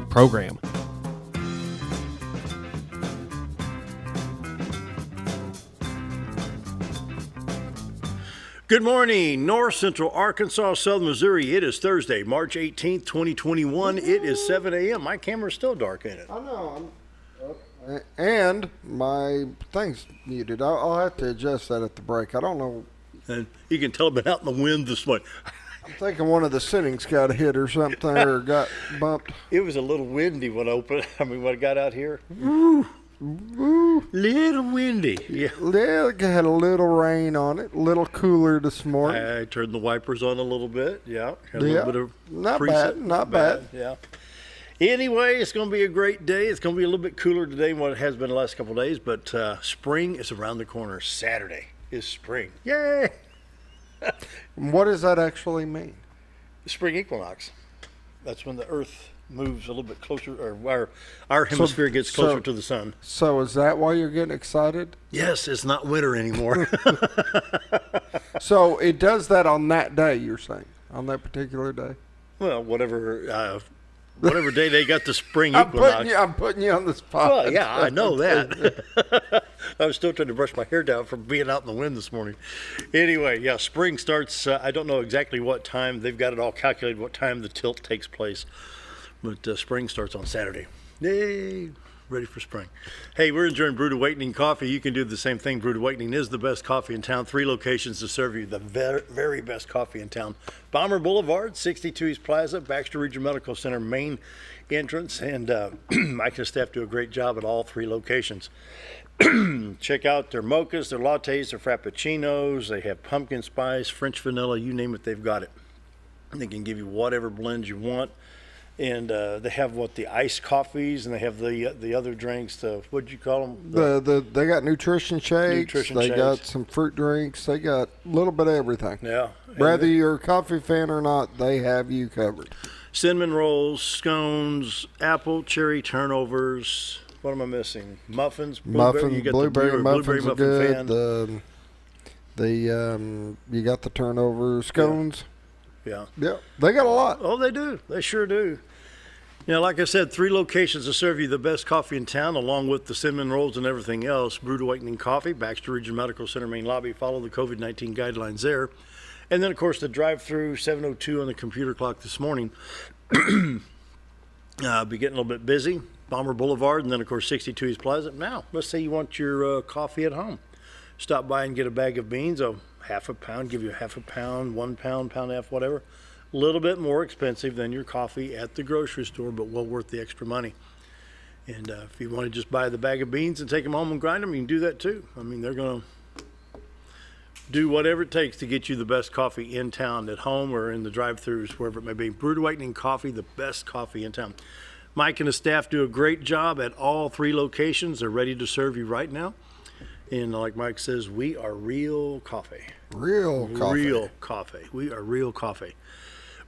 program. Good morning, North Central Arkansas, Southern Missouri. It is Thursday, March 18th, 2021. It is 7 a.m. My camera's still dark, ain't it? I know. And my thing's muted. I'll have to adjust that at the break. I don't know. And you can tell I've been out in the wind this morning. I'm thinking one of the settings got hit or something or got bumped. It was a little windy when I got out here. Woo. Little windy. Yeah. It had a little rain on it, a little cooler this morning. I turned the wipers on a little bit. Yeah. Had a little bit of not preset. Not bad. Yeah. Anyway, it's going to be a great day. It's going to be a little bit cooler today than what it has been the last couple of days, but spring is around the corner. Saturday is spring. Yay! What does that actually mean? The spring equinox. That's when the Earth moves a little bit closer, or our hemisphere gets closer to the sun. So is that why you're getting excited? Yes, it's not winter anymore. So it does that on that day, you're saying, on that particular day? Well, whatever day they got the spring equinox. I'm putting you on the spot. Well, yeah, I know that. I was still trying to brush my hair down from being out in the wind this morning. Anyway, yeah, spring starts, I don't know exactly what time. They've got it all calculated what time the tilt takes place. But spring starts on Saturday. Yay! Ready for spring. Hey, we're enjoying Brewed Awakening coffee. You can do the same thing. Brewed Awakening is the best coffee in town. 3 locations to serve you the very best coffee in town. Bomber Boulevard, 62 East Plaza, Baxter Regional Medical Center main entrance. And Mike and his staff do a great job at all 3 locations. Check out their mochas, their lattes, their frappuccinos. They have pumpkin spice, French vanilla, you name it, they've got it. They can give you whatever blends you want. And they have the iced coffees, and they have the other drinks. What'd you call them? They got nutrition shakes. They got some fruit drinks. They got a little bit of everything. Yeah. Whether you're a coffee fan or not, they have you covered. Cinnamon rolls, scones, apple, cherry turnovers. What am I missing? Muffins. Blueberry muffins are good. Fan. You got the turnovers, scones. Yeah. Yeah, they got a lot. Oh, they do. They sure do. Like I said, 3 locations to serve you the best coffee in town, along with the cinnamon rolls and everything else. Brewed Awakening Coffee, Baxter Regional Medical Center main lobby. Follow the COVID-19 guidelines there. And then, of course, the drive-through 7:02 on the computer clock this morning. Be getting a little bit busy. Bomber Boulevard, and then, of course, 62 East Plaza. Now, let's say you want your coffee at home. Stop by and get a bag of beans, half a pound, give you half a pound, 1 pound, pound and a half, whatever. A little bit more expensive than your coffee at the grocery store, but well worth the extra money. And if you want to just buy the bag of beans and take them home and grind them, you can do that too. I mean, they're going to do whatever it takes to get you the best coffee in town, at home or in the drive-thrus, wherever it may be. Brewed Awakening Coffee, the best coffee in town. Mike and his staff do a great job at all 3 locations. They're ready to serve you right now. And like Mike says, we are real coffee. Real coffee. Real coffee. We are real coffee.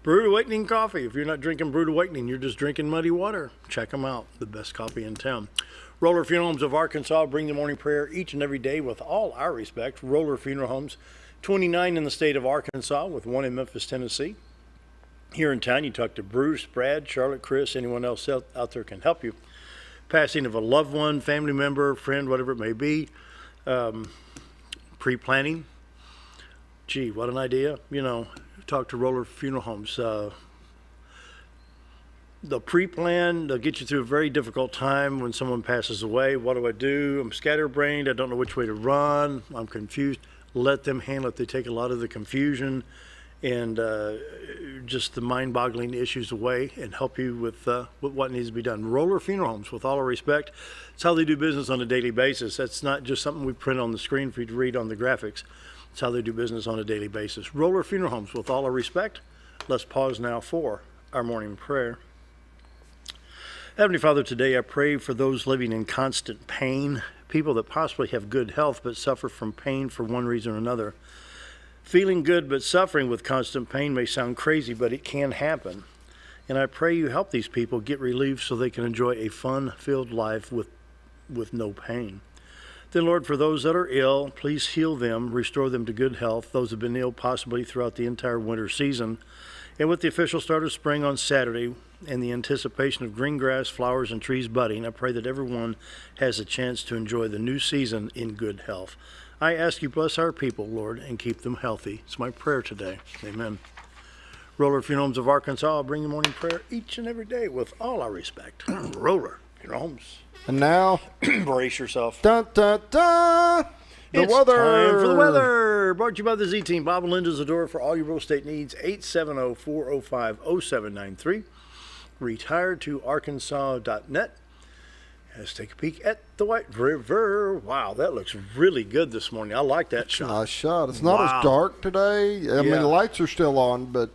Brewed Awakening Coffee. If you're not drinking Brewed Awakening, you're just drinking muddy water. Check them out. The best coffee in town. Roller Funeral Homes of Arkansas bring the morning prayer each and every day with all our respect. Roller Funeral Homes, 29 in the state of Arkansas with 1 in Memphis, Tennessee. Here in town, you talk to Bruce, Brad, Charlotte, Chris, anyone else out there can help you. Passing of a loved one, family member, friend, whatever it may be. Pre-planning. Gee, what an idea. Talk to Roller Funeral Homes. The pre-plan, they'll get you through a very difficult time when someone passes away. What do I do? I'm scatterbrained. I don't know which way to run. I'm confused. Let them handle it. They take a lot of the confusion and just the mind-boggling issues away and help you with what needs to be done. Roller Funeral Homes, with all our respect, it's how they do business on a daily basis. That's not just something we print on the screen for you to read on the graphics. It's how they do business on a daily basis. Roller Funeral Homes, with all our respect, let's pause now for our morning prayer. Heavenly Father, today I pray for those living in constant pain, people that possibly have good health but suffer from pain for one reason or another. Feeling good but suffering with constant pain may sound crazy, but it can happen. And I pray you help these people get relief so they can enjoy a fun-filled life with no pain. Then, Lord, for those that are ill, please heal them, restore them to good health. Those who have been ill possibly throughout the entire winter season, And with the official start of spring on Saturday and the anticipation of green grass, flowers, and trees budding, I pray that everyone has a chance to enjoy the new season in good health. I ask you, bless our people, Lord, and keep them healthy. It's my prayer today. Amen. Roller Funeral Homes of Arkansas, I'll bring you morning prayer each and every day with all our respect. Roller Funeral Homes. And now, Brace yourself. dun, dun, dun, the It's weather. time for the weather. Brought to you by the Z-Team. Bob and Linda Zadora for all your real estate needs. 870-405-0793. Retiredtoarkansas.net. Let's take a peek at the White River. Wow, that looks really good this morning. I like that shot. Nice shot. It's not Wow. as dark today. I mean, Yeah. the lights are still on, but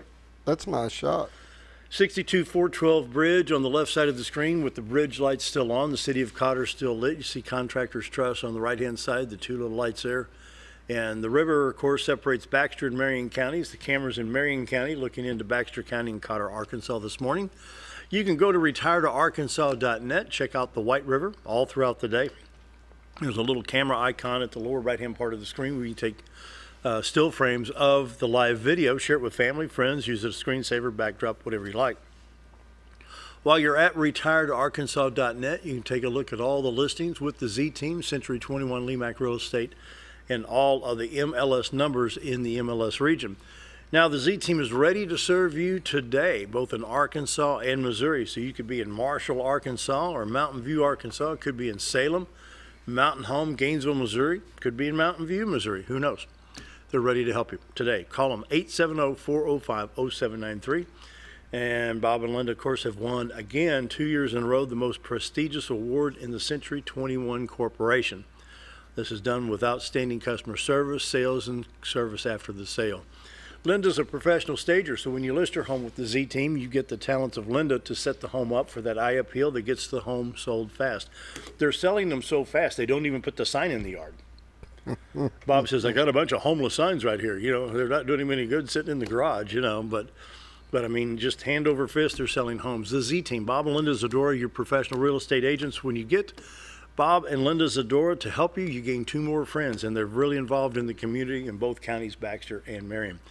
that's a nice shot. 62-412 bridge on the left side of the screen with the bridge lights still on. The city of Cotter still lit. You see Contractors Trust on the right-hand side, the two little lights there. And the river, of course, separates Baxter and Marion counties. The camera's in Marion County looking into Baxter County and Cotter, Arkansas this morning. You can go to retiredtoarkansas.net, check out the White River all throughout the day. There's a little camera icon at the lower right-hand part of the screen where you can take still frames of the live video, share it with family, friends, use it as a screensaver, backdrop, whatever you like. While you're at retiredtoarkansas.net, you can take a look at all the listings with the Z-Team, Century 21 Lemac Real Estate, and all of the MLS numbers in the MLS region. Now, the Z-Team is ready to serve you today, both in Arkansas and Missouri. So you could be in Marshall, Arkansas, or Mountain View, Arkansas. It could be in Salem, Mountain Home, Gainesville, Missouri. Could be in Mountain View, Missouri. Who knows? They're ready to help you today. Call them 870-405-0793. And Bob and Linda, of course, have won again 2 years in a row the most prestigious award in the Century 21 Corporation. This is done with outstanding customer service, sales, and service after the sale. Linda's a professional stager, so when you list your home with the Z-Team, you get the talents of Linda to set the home up for that eye appeal that gets the home sold fast. They're selling them so fast, they don't even put the sign in the yard. Bob says, I got a bunch of homeless signs right here. You know, they're not doing him any good sitting in the garage, you know, but I mean, just hand over fist, they're selling homes. The Z-Team, Bob and Linda Zadora, your professional real estate agents. When you get Bob and Linda Zadora to help you, you gain two more friends, and they're really involved in the community in both counties, Baxter and Marion.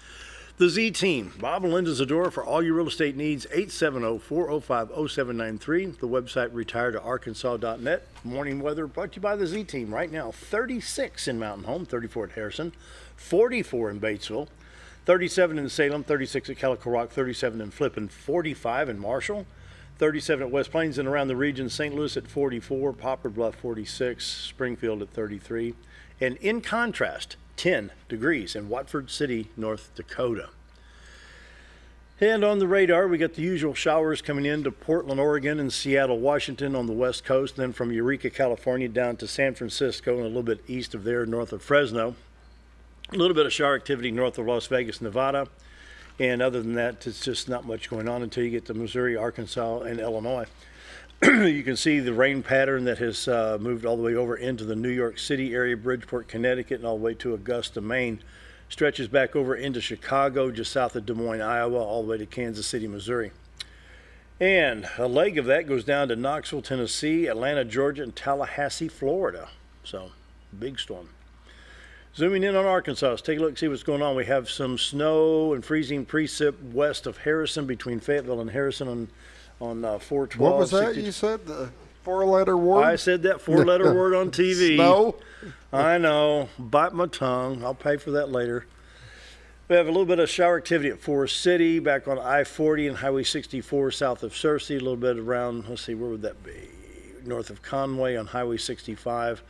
The Z-Team, Bob and Linda Zadora for all your real estate needs, 870-405-0793. The website retiredtoarkansas.net. Morning weather brought to you by the Z-Team. Right now, 36 in Mountain Home, 34 at Harrison, 44 in Batesville, 37 in Salem, 36 at Calico Rock, 37 in Flippin, 45 in Marshall, 37 at West Plains and around the region, St. Louis at 44, Poplar Bluff 46, Springfield at 33. And in contrast, 10 degrees in Watford City, North Dakota. And on the radar, we got the usual showers coming into Portland, Oregon, and Seattle, Washington on the west coast, then from Eureka, California, down to San Francisco and a little bit east of there, north of Fresno. A little bit of shower activity north of Las Vegas, Nevada. And other than that, it's just not much going on until you get to Missouri, Arkansas, and Illinois. You can see the rain pattern that has moved all the way over into the New York City area, Bridgeport, Connecticut, and all the way to Augusta, Maine. Stretches back over into Chicago, just south of Des Moines, Iowa, all the way to Kansas City, Missouri. And a leg of that goes down to Knoxville, Tennessee, Atlanta, Georgia, and Tallahassee, Florida. So, big storm. Zooming in on Arkansas, let's take a look and see what's going on. We have some snow and freezing precip west of Harrison, between Fayetteville and Harrison on 412. What was that you said? The four-letter word? I said that four-letter word on TV. Snow? I know. Bite my tongue. I'll pay for that later. We have a little bit of shower activity at Forest City, back on I-40 and Highway 64 south of Searcy, a little bit around, let's see, where would that be? North of Conway on Highway 65,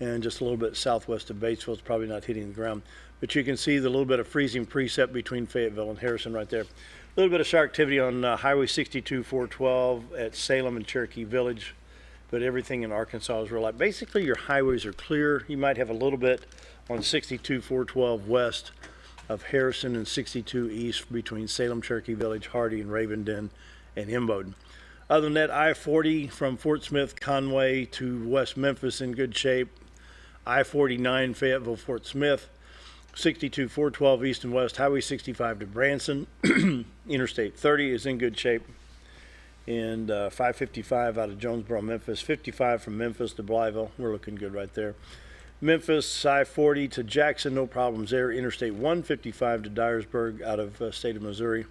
and just a little bit southwest of Batesville. It's probably not hitting the ground. But you can see the little bit of freezing precip between Fayetteville and Harrison right there. A little bit of shower activity on Highway 62, 412 at Salem and Cherokee Village, but everything in Arkansas is real light. Basically, your highways are clear. You might have a little bit on 62, 412 west of Harrison and 62 east between Salem, Cherokee Village, Hardy, and Ravenden and Imboden. Other than that, I-40 from Fort Smith, Conway to West Memphis in good shape. I-49 Fayetteville, Fort Smith. 62, 412 east and west, Highway 65 to Branson. Interstate 30 is in good shape. And 555 out of Jonesboro, Memphis. 55 from Memphis to Blytheville. We're looking good right there. Memphis, I-40 to Jackson, no problems there. Interstate 155 to Dyersburg out of state of Missouri.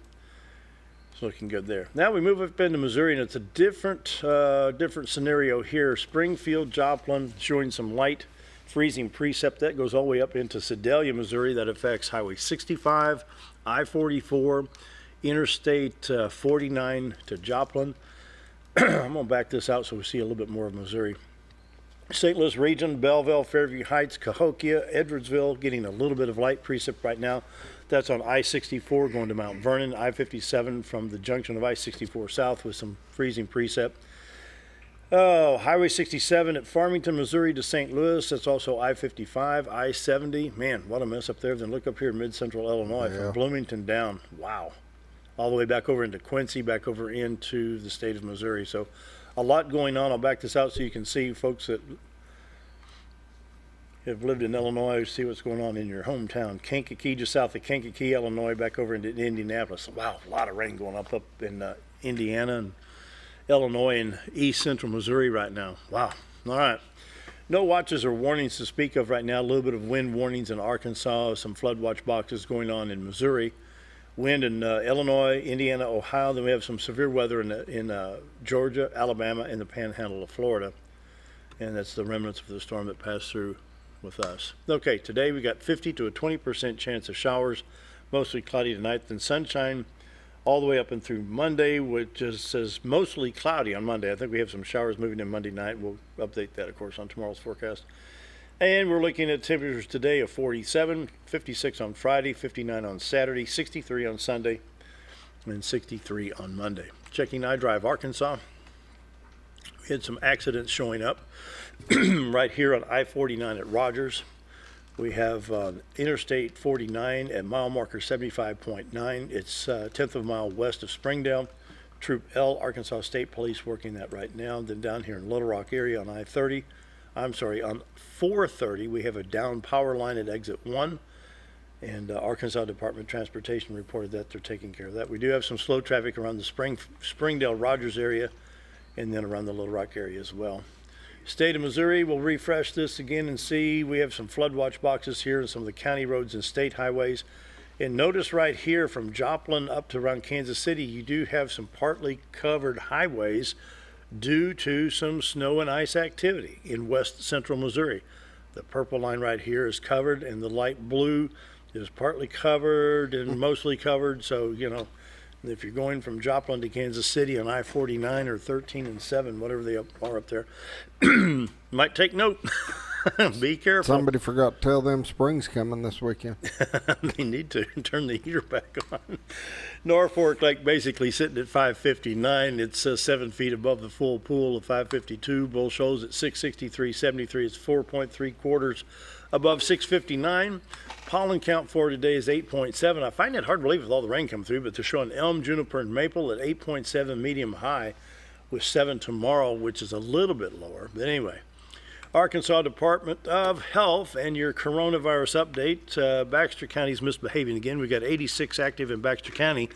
It's looking good there. Now we move up into Missouri, and it's a different scenario here. Springfield, Joplin, showing some light freezing precip. That goes all the way up into Sedalia, Missouri. That affects Highway 65, I-44, Interstate 49 to Joplin. I'm going to back this out so we see a little bit more of Missouri. St. Louis region, Belleville, Fairview Heights, Cahokia, Edwardsville, getting a little bit of light precip right now. That's on I-64 going to Mount Vernon, I-57 from the junction of I-64 south with some freezing precip. Oh, Highway 67 at Farmington, Missouri to St. Louis. That's also I-55, I-70. Man, what a mess up there. Then look up here in mid-central Illinois from Bloomington down. Wow. All the way back over into Quincy, back over into the state of Missouri. So a lot going on. I'll back this out so you can see folks that have lived in Illinois, see what's going on in your hometown. Kankakee, just south of Kankakee, Illinois, back over into Indianapolis. Wow, a lot of rain going up in Indiana and Illinois and east central Missouri right now. Wow. All right. No watches or warnings to speak of right now. A little bit of wind warnings in Arkansas, some flood watch boxes going on in Missouri. Wind in Illinois, Indiana, Ohio. Then we have some severe weather in Georgia, Alabama, and the panhandle of Florida. And that's the remnants of the storm that passed through with us. Okay, today we got 50 to a 20% chance of showers, mostly cloudy tonight, then sunshine all the way up and through Monday, which says mostly cloudy on Monday. I think we have some showers moving in Monday night. We'll update that, of course, on tomorrow's forecast. And we're looking at temperatures today of 47, 56 on Friday, 59 on Saturday, 63 on Sunday, and 63 on Monday. Checking iDrive Arkansas. We had some accidents showing up right here on I-49 at Rogers. We have Interstate 49 at mile marker 75.9. It's 10th of a mile west of Springdale. Troop L, Arkansas State Police working that right now. Then down here in Little Rock area on on 430, we have a down power line at exit 1. And Arkansas Department of Transportation reported that they're taking care of that. We do have some slow traffic around the Springdale Rogers area and then around the Little Rock area as well. State of Missouri, we'll refresh this again and see. We have some flood watch boxes here and some of the county roads and state highways. And notice right here from Joplin up to around Kansas City, you do have some partly covered highways due to some snow and ice activity in west central Missouri. The purple line right here is covered and the light blue is partly covered and mostly covered. So, you know, if you're going from Joplin to Kansas City on I-49 or 13 and 7, whatever they are up there, might take note. Be careful. Somebody forgot to tell them spring's coming this weekend. They need to turn the heater back on. Norfolk Lake basically sitting at 559. It's 7 feet above the full pool of 552. Bull Shoals at 663.73. It's 4.3 quarters above 659. Pollen count for today is 8.7. I find it hard to believe with all the rain coming through, but they're showing elm, juniper, and maple at 8.7 medium high with 7 tomorrow, which is a little bit lower. But anyway, Arkansas Department of Health and your coronavirus update. Baxter County's misbehaving again. We've got 86 active in Baxter County,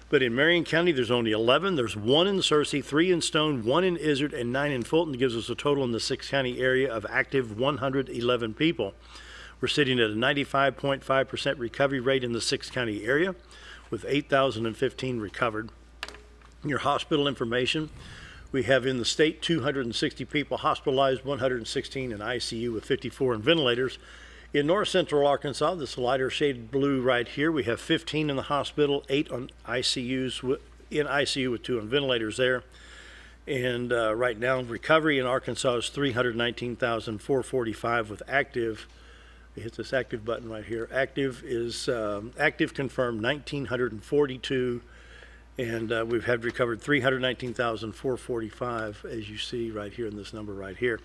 but in Marion County there's only 11. There's 1 in Searcy, 3 in Stone, 1 in Izzard, and 9 in Fulton. It gives us a total in the 6-county area of active 111 people. We're sitting at a 95.5% recovery rate in the 6-county area with 8,015 recovered. Your hospital information. We have in the state 260 people hospitalized, 116 in ICU with 54 in ventilators. In north central Arkansas, this lighter shaded blue right here, we have 15 in the hospital, 8 on ICUs, in ICU with 2 on ventilators there. And right now, recovery in Arkansas is 319,445 with active. Hit this active button right here. Active is active confirmed 1,942. And we've had recovered 319,445, as you see right here in this number right here.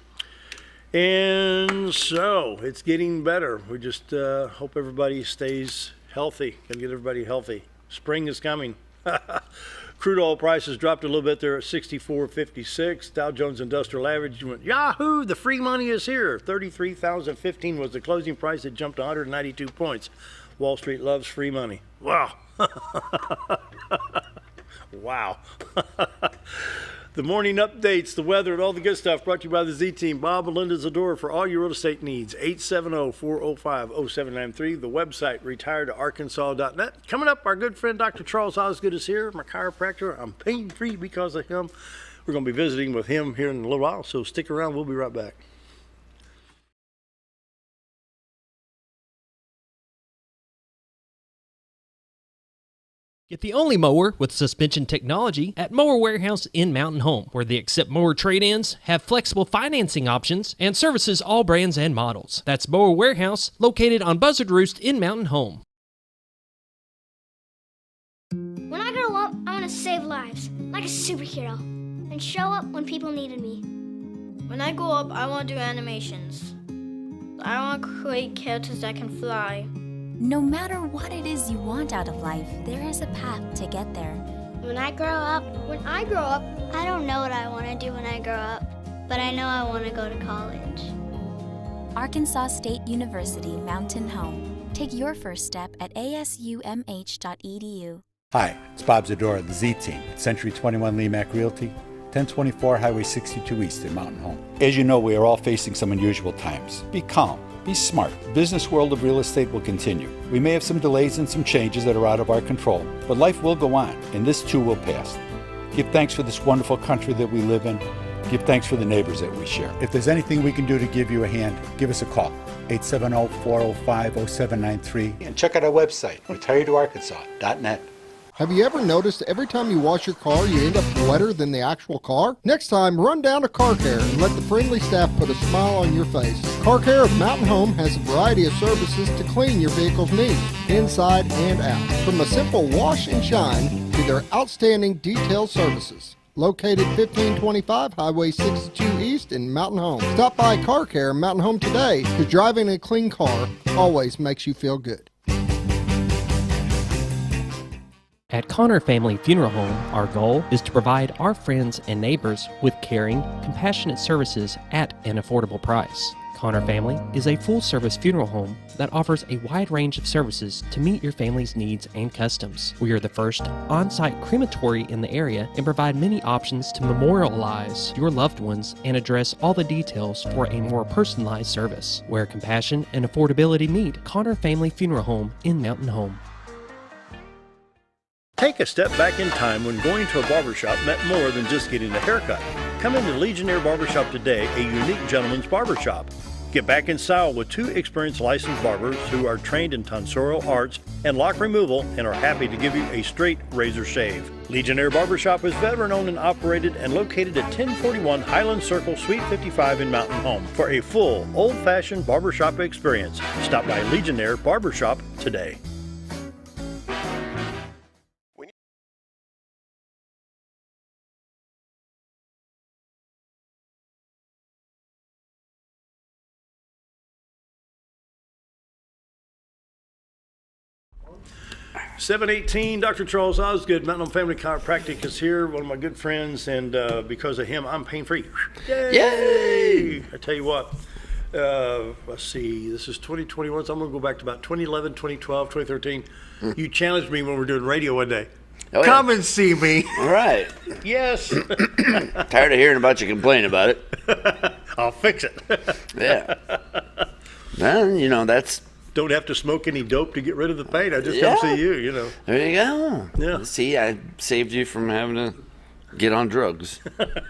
And so it's getting better. We just hope everybody stays healthy. Gonna get everybody healthy. Spring is coming. Crude oil prices dropped a little bit there at 64.56. Dow Jones Industrial Average went, yahoo, the free money is here. 33,015 was the closing price. It jumped 192 points. Wall Street loves free money. Wow. Wow. The morning updates, the weather, and all the good stuff brought to you by the Z-Team. Bob and Linda Zadora for all your real estate needs. 870-405-0793. The website, retiredtoarkansas.net. Coming up, our good friend Dr. Charles Osgood is here, my chiropractor. I'm pain-free because of him. We're going to be visiting with him here in a little while, so stick around. We'll be right back. Get the only mower with suspension technology at Mower Warehouse in Mountain Home, where they accept mower trade-ins, have flexible financing options, and services all brands and models. That's Mower Warehouse, located on Buzzard Roost in Mountain Home. When I grow up, I want to save lives, like a superhero, and show up when people needed me. When I grow up, I want to do animations. I want to create characters that can fly. No matter what it is you want out of life, there is a path to get there. When I grow up, I don't know what I want to do when I grow up, but I know I want to go to college. Arkansas State University Mountain Home. Take your first step at asumh.edu. Hi, it's Bob Zadora of the Z-Team at Century 21 Lemac Realty, 1024 Highway 62 East in Mountain Home. As you know, we are all facing some unusual times. Be calm. Be smart. The business world of real estate will continue. We may have some delays and some changes that are out of our control, but life will go on, and this too will pass. Give thanks for this wonderful country that we live in. Give thanks for the neighbors that we share. If there's anything we can do to give you a hand, give us a call. 870-405-0793. And check out our website, retiredtoarkansas.net. Have you ever noticed every time you wash your car, you end up wetter than the actual car? Next time, run down to Car Care and let the friendly staff put a smile on your face. Car Care of Mountain Home has a variety of services to clean your vehicle's needs, inside and out. From a simple wash and shine to their outstanding detailed services. Located 1525 Highway 62 East in Mountain Home. Stop by Car Care Mountain Home today, because driving a clean car always makes you feel good. At Connor Family Funeral Home, our goal is to provide our friends and neighbors with caring, compassionate services at an affordable price. Connor Family is a full-service funeral home that offers a wide range of services to meet your family's needs and customs. We are the first on-site crematory in the area and provide many options to memorialize your loved ones and address all the details for a more personalized service. Where compassion and affordability meet, Connor Family Funeral Home in Mountain Home. Take a step back in time when going to a barbershop meant more than just getting a haircut. Come into Legionnaire Barbershop today, a unique gentleman's barbershop. Get back in style with 2 experienced licensed barbers who are trained in tonsorial arts and lock removal and are happy to give you a straight razor shave. Legionnaire Barbershop is veteran-owned and operated and located at 1041 Highland Circle, Suite 55 in Mountain Home. For a full, old-fashioned barbershop experience, stop by Legionnaire Barbershop today. .718, Dr. Charles Osgood, Mountain Home Family Chiropractic is here, one of my good friends, and because of him, I'm pain-free. Yay! I tell you what, let's see, this is 2021, so I'm going to go back to about 2011, 2012, 2013. You challenged me when we were doing radio one day. Oh, yeah. Come and see me. All right. Yes. Tired of hearing about you complain about it. I'll fix it. Yeah. Well, you know, that's... Don't have to smoke any dope to get rid of the pain. I just come see you, you know. There you go. Yeah. See, I saved you from having to get on drugs.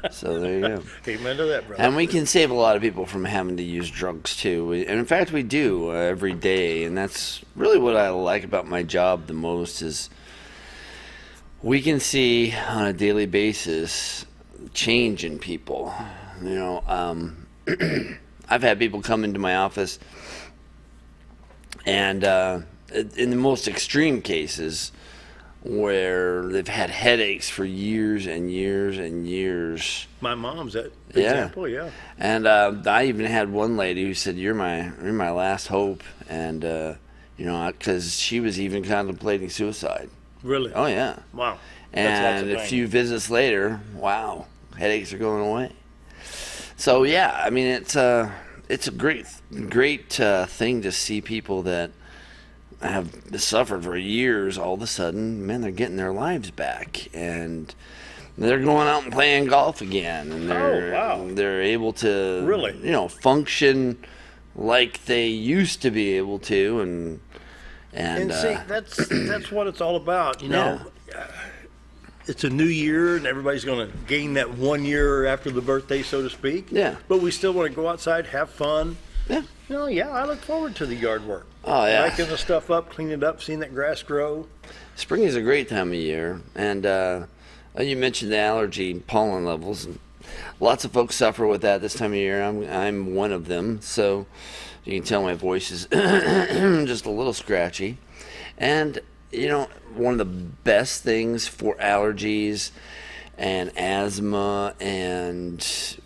So there you go. Amen to that, brother. And we can save a lot of people from having to use drugs, too. And in fact, we do every day. And that's really what I like about my job the most is we can see on a daily basis change in people. You know, I've had people come into my office and in the most extreme cases where they've had headaches for years and years and years. My mom's that example, yeah. And I even had one lady who said, you're my last hope. And, you know, because she was even contemplating suicide. Really? Oh, yeah. Wow. And a few visits later, wow, headaches are going away. So, yeah, I mean, it's a great thing to see people that have suffered for years. All of a sudden, man, they're getting their lives back. And they're going out and playing golf again, and they're able to really, function like they used to be able to, and see, that's what it's all about, you know. It's a new year, and everybody's going to gain that 1 year after the birthday, so to speak. Yeah. But we still want to go outside, have fun. Yeah. I look forward to the yard work. Oh, yeah. Raking the stuff up, cleaning it up, seeing that grass grow. Spring is a great time of year, and you mentioned the allergy pollen levels. And lots of folks suffer with that this time of year. I'm one of them, so you can tell my voice is just a little scratchy. And one of the best things for allergies and asthma and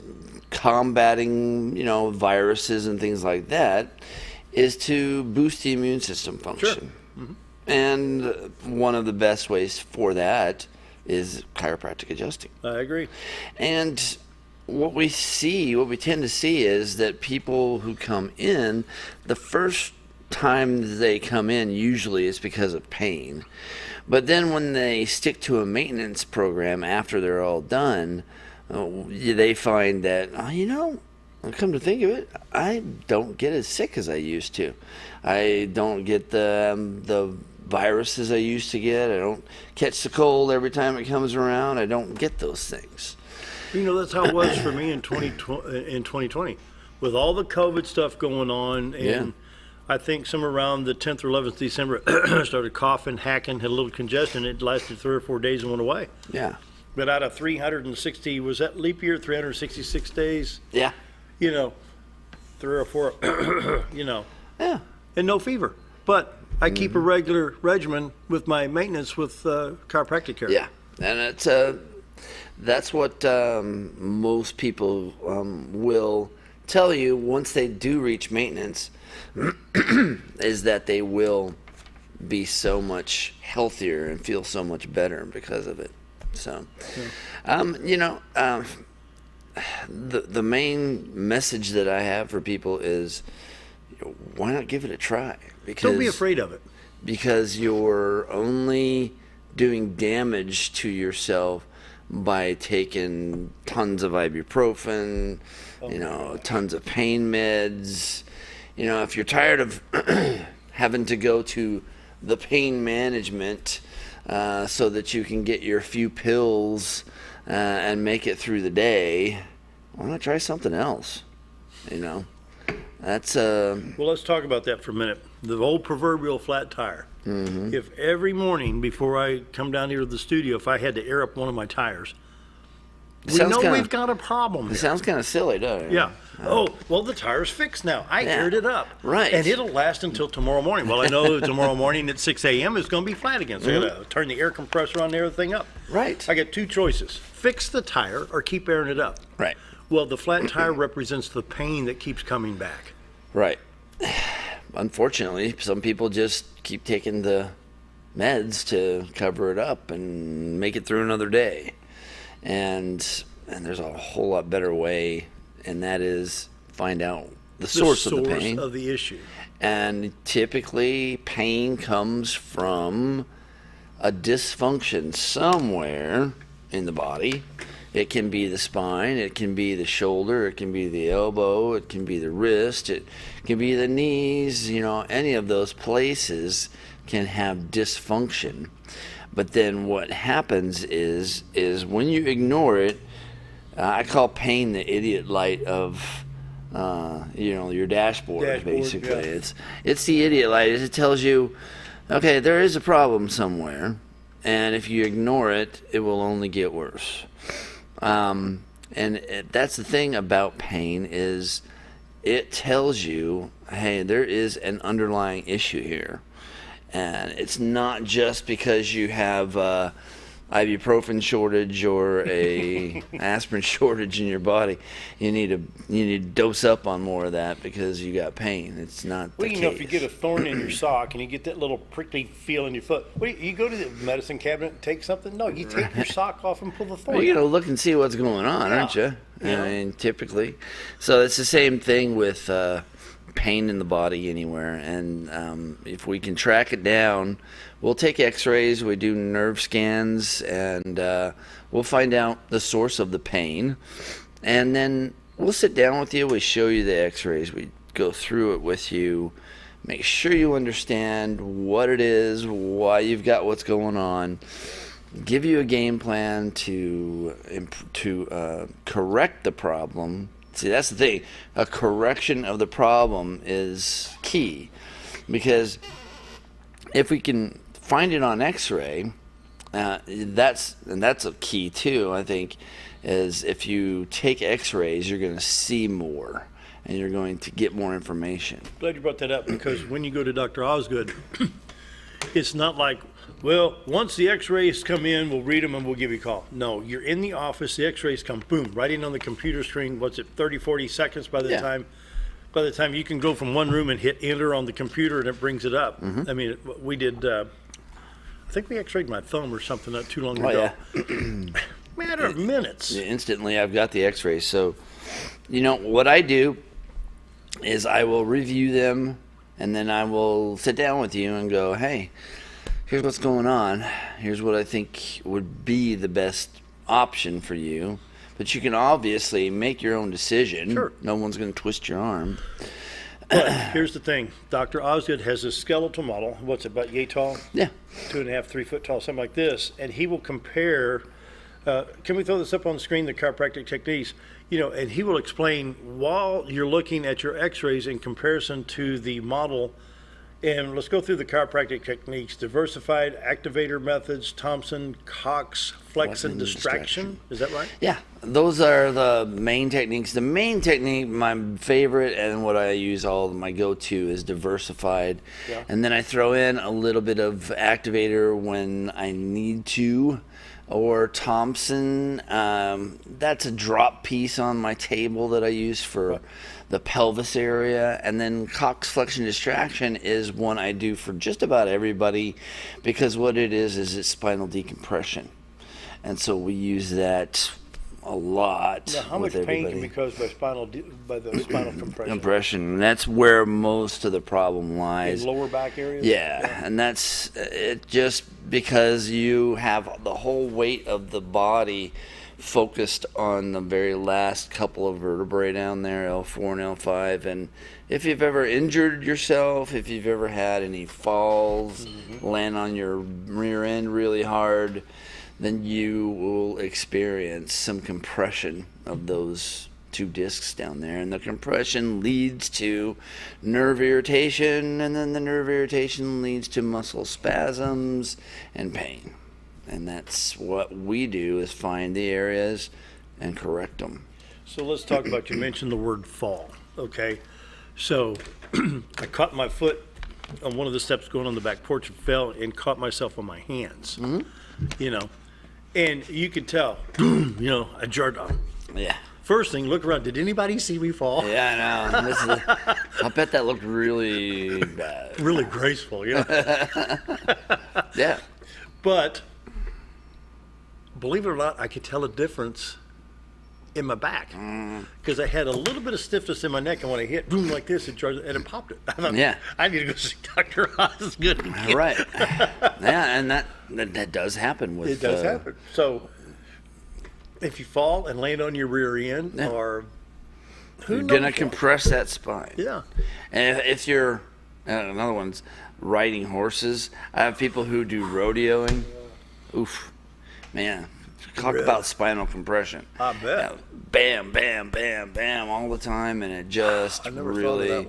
combating, viruses and things like that is to boost the immune system function. Sure. Mm-hmm. And one of the best ways for that is chiropractic adjusting. I agree. And what we tend to see is that people who come in, the first time they come in usually is because of pain. But then when they stick to a maintenance program after they're all done, they find that, come to think of it, I don't get as sick as I used to. I don't get the viruses I used to get. I don't catch the cold every time it comes around. I don't get those things. That's how it was for me in 2020. With all the COVID stuff going on, and I think somewhere around the 10th or 11th December, I started coughing, hacking, had a little congestion. It lasted 3 or 4 days and went away. Yeah. But out of 360, was that leap year, 366 days? Yeah. 3 or 4, Yeah. And no fever. But I keep a regular regimen with my maintenance with chiropractic care. Yeah. And that's what most people will tell you once they do reach maintenance is that they will be so much healthier and feel so much better because of it. So, the main message that I have for people is, why not give it a try? Because don't be afraid of it. Because you're only doing damage to yourself by taking tons of ibuprofen, tons of pain meds. If you're tired of having to go to the pain management so that you can get your few pills and make it through the day, why not try something else? That's Well, let's talk about that for a minute. The old proverbial flat tire. Mm-hmm. If every morning before I come down here to the studio, if I had to air up one of my tires, we've got a problem here. It sounds kind of silly, doesn't it? Yeah. The tire's fixed now. I aired it up. Right. And it'll last until tomorrow morning. Well, I know tomorrow morning at 6 a.m. it's going to be flat again. So I got to turn the air compressor on and everything up. Right. I got two choices. Fix the tire or keep airing it up. Right. Well, the flat tire represents the pain that keeps coming back. Right. Unfortunately, some people just keep taking the meds to cover it up and make it through another day. And there's a whole lot better way, and that is find out the source of the pain. Of the issue. And typically, pain comes from a dysfunction somewhere in the body. It can be the spine, it can be the shoulder, it can be the elbow, it can be the wrist, it can be the knees. Any of those places can have dysfunction. But then what happens is when you ignore it, I call pain the idiot light of your dashboard basically. Yeah. It's the idiot light. It tells you, okay, there is a problem somewhere, and if you ignore it, it will only get worse. And that's the thing about pain is it tells you, hey, there is an underlying issue here. And it's not just because you have ibuprofen shortage or a aspirin shortage in your body. You need to dose up on more of that because you got pain. It's not the case. If you get a thorn in your sock and you get that little prickly feel in your foot, you go to the medicine cabinet and take something? No, you take your sock off and pull the thorn. Well, you got to look and see what's going on, aren't you? Yeah. I mean, typically. So it's the same thing with pain in the body anywhere. And if we can track it down, we'll take x-rays, we do nerve scans, and we'll find out the source of the pain. And then we'll sit down with you, we show you the x-rays, we go through it with you, make sure you understand what it is, why you've got what's going on, give you a game plan to correct the problem. See, that's the thing. A correction of the problem is key, because if we can find it on x-ray, that's a key too, I think, is if you take x-rays, you're going to see more and you're going to get more information. Glad you brought that up, because when you go to Dr. Osgood, it's not like, well, once the x-rays come in, we'll read them and we'll give you a call. No, you're in the office, the x-rays come, boom, right in on the computer screen. What's it, 30, 40 seconds by the time you can go from one room and hit enter on the computer and it brings it up. Mm-hmm. I mean, we did, I think we x-rayed my thumb or something not too long ago. Yeah. Matter of minutes. Instantly, I've got the x-rays. So, what I do is I will review them, and then I will sit down with you and go, hey, here's what's going on. Here's what I think would be the best option for you. But you can obviously make your own decision. Sure. No one's going to twist your arm. But here's the thing. Dr. Osgood has a skeletal model. What's it, about yay tall? Yeah. 2.5, 3 foot tall, something like this. And he will compare, can we throw this up on the screen, the chiropractic techniques? And he will explain while you're looking at your x-rays in comparison to the model. And let's go through the chiropractic techniques: diversified activator methods, Thompson, Cox, flex and distraction. Is that right? Yeah, those are the main techniques. The main technique, my favorite, and what I use my go-to is diversified. Yeah. And then I throw in a little bit of activator when I need to. Or Thompson, that's a drop piece on my table that I use for the pelvis area. And then Cox flexion distraction is one I do for just about everybody, because what it is it's spinal decompression. And so we use that a lot. Now, how much pain can be caused by the spinal compression? That's where most of the problem lies. In lower back areas? Yeah, and that's it, just because you have the whole weight of the body focused on the very last couple of vertebrae down there, L4 and L5. And if you've ever injured yourself, if you've ever had any falls, land on your rear end really hard, then you will experience some compression of those two discs down there. And the compression leads to nerve irritation, and then the nerve irritation leads to muscle spasms and pain. And that's what we do, is find the areas and correct them. So let's talk about, you mentioned the word fall, okay? So I caught my foot on one of the steps going on the back porch and fell and caught myself on my hands, And you could tell, I jarred off. Yeah. First thing, look around. Did anybody see me fall? Yeah, I know. I bet that looked really bad. Really graceful, Yeah. But believe it or not, I could tell a difference in my back, because I had a little bit of stiffness in my neck, and when I hit boom like this, it popped it. I thought, I need to go see Dr. Osgood. Right. Yeah, and that does happen with. It does happen. So if you fall and land on your rear end, or you're gonna compress that spine. Yeah. And if you're another one's riding horses, I have people who do rodeoing. Oof, man. Talk about spinal compression. I bet. Bam, bam, bam, bam, all the time, and it just really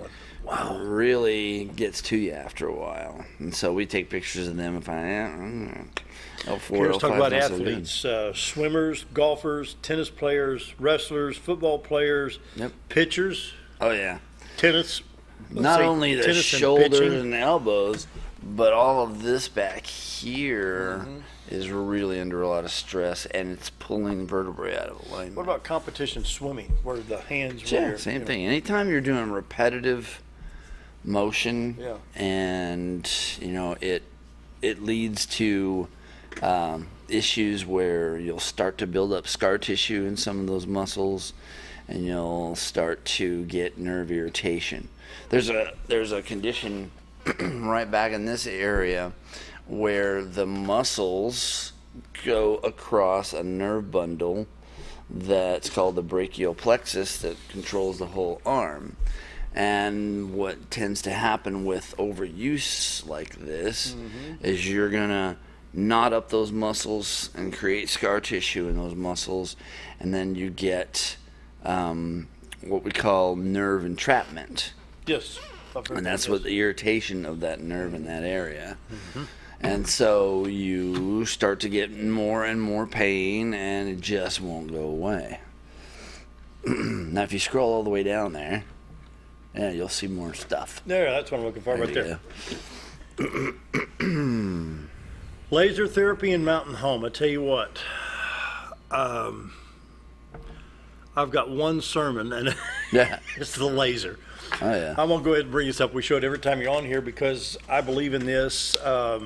gets to you after a while. And so we take pictures of them and find Let's talk about athletes, swimmers, golfers, tennis players, wrestlers, football players, pitchers. Oh yeah, tennis. Not only the shoulders and elbows, but all of this back here is really under a lot of stress, and it's pulling vertebrae out of alignment. What about competition swimming, where the hands? Yeah, same thing. Anytime you're doing repetitive motion, and it leads to issues where you'll start to build up scar tissue in some of those muscles, and you'll start to get nerve irritation. There's a condition right back in this area where the muscles go across a nerve bundle that's called the brachial plexus that controls the whole arm. And what tends to happen with overuse like this is you're gonna knot up those muscles and create scar tissue in those muscles, and then you get what we call nerve entrapment. Yes. And that's what the irritation of that nerve in that area. And so you start to get more and more pain, and it just won't go away. Now, if you scroll all the way down there, yeah, you'll see more stuff. There, that's what I'm looking for right there. Go. Laser therapy in Mountain Home. I tell you what, I've got one sermon, and Yeah. it's the laser. Oh, yeah. I'm gonna go ahead and bring this up. We show it every time you're on here because I believe in this. Let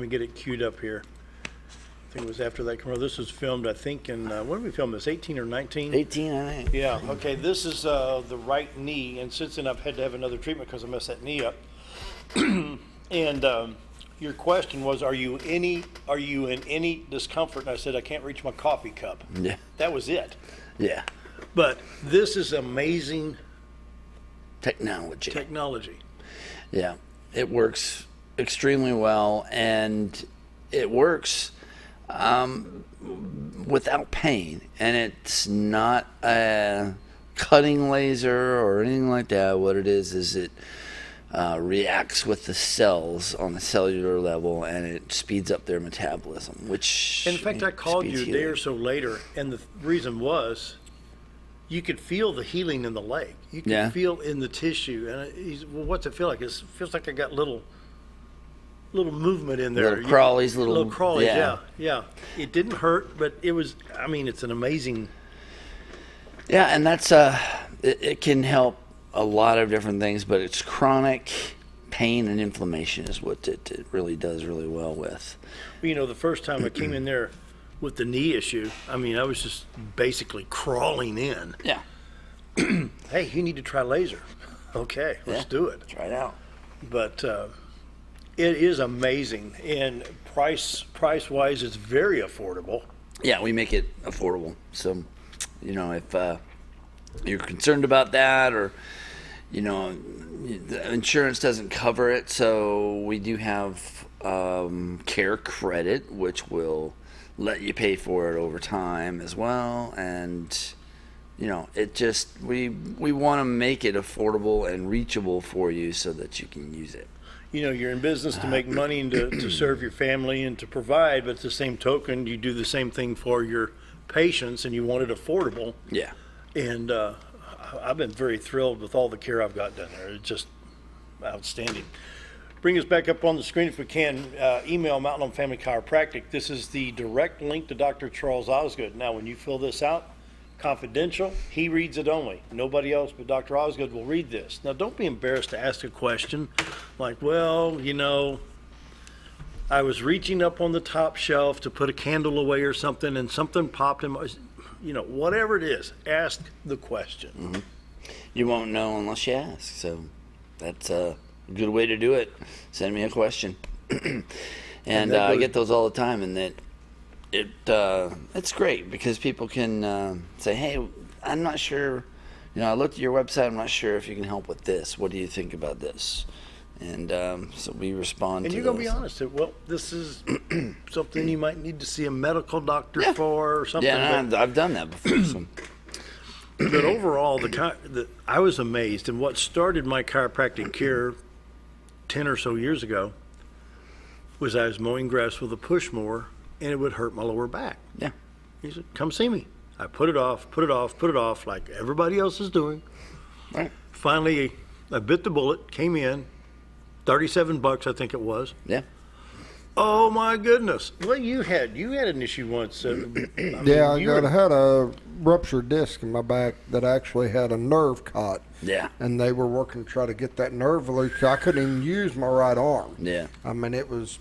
me get it queued up here. I think it was after that commercial. This was filmed, I think, in when did we film this? 18 or 19? 18, I think. Yeah. Okay. This is the right knee, and since then I've had to have another treatment because I messed that knee up. And your question was, are you in any discomfort? And I said I can't reach my coffee cup. Yeah. That was it. Yeah. But this is amazing Technology. Yeah. It works extremely well, and it works without pain. And it's not a cutting laser or anything like that. What it is it reacts with the cells on a cellular level, and it speeds up their metabolism, which... In fact, I called you a day or so later, and the reason was you could feel the healing in the leg. You could feel in the tissue. And he's, well, what's it feel like? It feels like I got little movement in there. Little crawlies, little crawlies, yeah. It didn't hurt, but it was, I mean, it's an amazing... Yeah, and that's, it can help a lot of different things, but it's chronic pain and inflammation is what it really does really well with. You know, the first time I came in there with the knee issue, I mean, I was just basically crawling in. Yeah. Hey, you need to try laser. Okay, let's do it. Try it out. But it is amazing, and price-wise, it's very affordable. Yeah, we make it affordable. So, you know, if you're concerned about that, or, you know, the insurance doesn't cover it, so we do have care credit, which will let you pay for it over time as well. And, you know, it just, we want to make it affordable and reachable for you so that you can use it. You know, you're in business to make money and to serve your family and to provide, but at the same token, you do the same thing for your patients, and you want it affordable. Yeah. And I've been very thrilled with all the care I've got done there. It's just outstanding. Bring us back up on the screen if we can. Email Mountain Home Family Chiropractic. This is the direct link to Dr. Charles Osgood. Now, when you fill this out, confidential, he reads it only. Nobody else but Dr. Osgood will read this. Now, don't be embarrassed to ask a question like, well, you know, I was reaching up on the top shelf to put a candle away or something, and something popped in my, you know, whatever it is, ask the question. Mm-hmm. You won't know unless you ask, so that's a good way to do it. Send me a question. And I get those all the time, and it's great because people can say, hey, I'm not sure, you know, I looked at your website, I'm not sure if you can help with this. What do you think about this? And so we respond to And you're going to be honest. Well, this is something you might need to see a medical doctor for or something. Yeah, I've done that before. So. But overall, I was amazed. And what started my chiropractic care 10 or so years ago was I was mowing grass with a push mower, and it would hurt my lower back. Yeah. He said, come see me. I put it off like everybody else is doing. Right. Finally, I bit the bullet, came in, $37 I think it was. Yeah. Oh my goodness! Well, you had an issue once. I had a ruptured disc in my back that actually had a nerve caught. Yeah. And they were working to try to get that nerve loose. I couldn't even use my right arm. Yeah. I mean, it was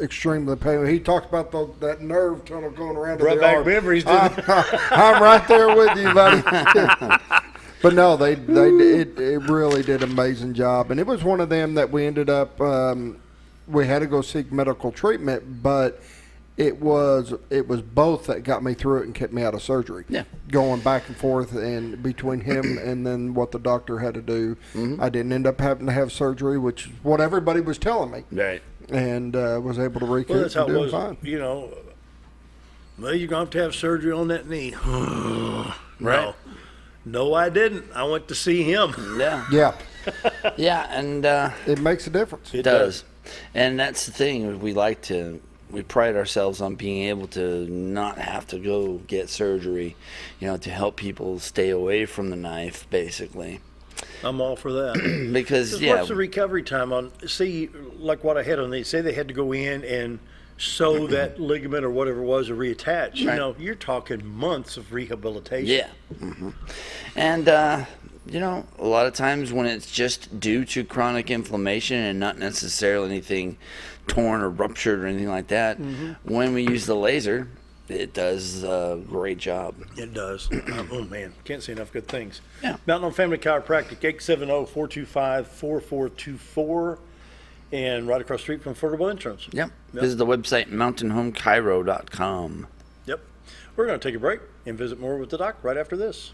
extremely painful. He talked about that nerve tunnel going around Brought the back arm. memories, didn't it? I'm right there with you, buddy. But no, it really did an amazing job, and it was one of them that we ended up. We had to go seek medical treatment, but it was both that got me through it and kept me out of surgery. Yeah, going back and forth, and between him and then what the doctor had to do, I didn't end up having to have surgery, which is what everybody was telling me. Right. And was able to recoup. Well, that's how and it do was. fine. You know, well, you're going to have surgery on that knee. Right. No, I didn't. I went to see him. Yeah. Yeah, Yeah, and it makes a difference. it does. And that's the thing. We pride ourselves on being able to not have to go get surgery, to help people stay away from the knife, basically. I'm all for that. Because, What's the recovery time on? See, like what I had on. They say they had to go in and sew that ligament or whatever it was or reattach. Right. You're talking months of rehabilitation. Yeah. And, a lot of times when it's just due to chronic inflammation and not necessarily anything torn or ruptured or anything like that, when we use the laser, it does a great job. It does. Oh, man. Can't say enough good things. Yeah. Mountain Home Family Chiropractic, 870-425-4424, and right across the street from Affordable Insurance. Yep. Visit the website, mountainhomechiro.com. Yep. We're going to take a break and visit more with the doc right after this.